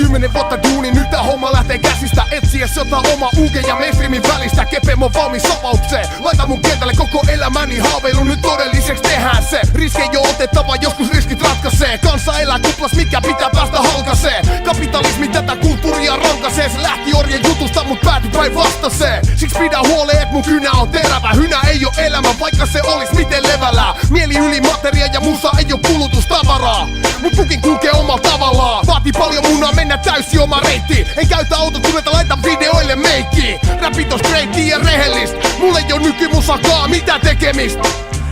10 vuotta duuni, nyt tää homma lähtee käsistä. Etsiä sota oma UG ja mainstreamin välistä. Kepemo valmis avaukseen, laita mun kentälle koko elämäni haaveilu. Nyt todelliseksi tehdään se, riskejä jo otettava, joskus riskit ratkaisee. Kansa elää kuplas, mikä pitää päästä halkasee. Kapitalismi tätä kulttuuria rankasee. Se lähti orjen jutusta, mut päätyi päinvastaiseen. Siksi pidä huoleen, et mun kynä on terävä. Hynä ei oo elämä, vaikka se olis miten levällään. Mieli yli materia ja musa ei oo kulutustavaraa. Mut kukin kulkee omalla tavallaan. Vaati paljon munaa mennä täysi oma reitti. En käytä autotunetta, laita videoille meikkiin. Räpit on straightia ja rehellist. Mulle ei oo nykymusakaa mitä tekemistä.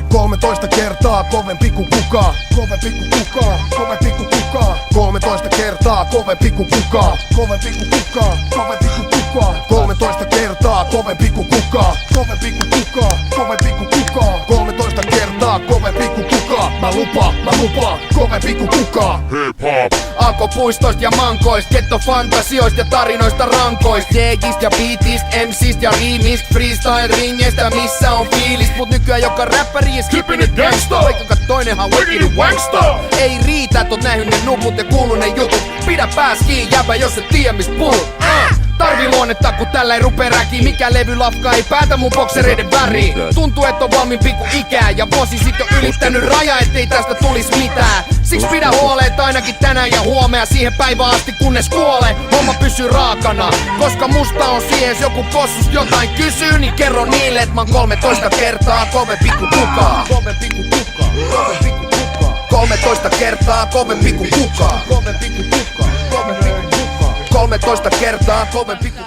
13 kertaa kovempi kuin kukaan. Kovempi kuin kukaan. Kovempi kuin kukaan. 13 kertaa kovempi kuin kukaan. Kovempi kuin kukaan. Kovempi kuin kukaan. 13 kertaa kovempi kuin kukaan. Kovempi kuin kukaan. Kovempi kuin kukaan. 13 kertaa kovempi kuin kukaan. Mä lupaan, kovempi kuin kukaan. Hip-hop. Alkopuistoista ja mankoista, gettofantasioista ja tarinoista rankoista. DJistä ja beatistä, MCistä ja riimistä, freestyle ringeistä, missä on fiilis. Mut nykyään joka räppäri is keeping it gangsta. Vaikka toinenhan wicked it wanksta. Ei riitä, et oot nähnyt ne nuput ja kuullut ne jutut. Pidä pääs kiinni jäbä, jos et tiedä mistä puhut. Tarvii luonnetta, kun tällä ei rupee räkiin. Mikä levylafka ei päätä mun boksereiden väriin. Tuntuu, et on valmiimpi kuin ikää. Ja vuosi sit on ylittänyt raja, ettei tästä tulis mitään. Siksi pidä huoleen, ainakin tänään ja huomenna siihen päivään asti kunnes kuolee. Homma pysyy raakana, koska musta on siihen. Jos joku kossus jotain kysyy, niin kerro niille, et mä oon 13 kertaa kovempi kuin kukaan. Kovempi kuin kukaan. Kovempi kuin kukaan. 13 kertaa kovempi kuin kukaan. Kovempi kuin kukaan. Kovempi kuin kukaan. 13 kertaa kovempi kuin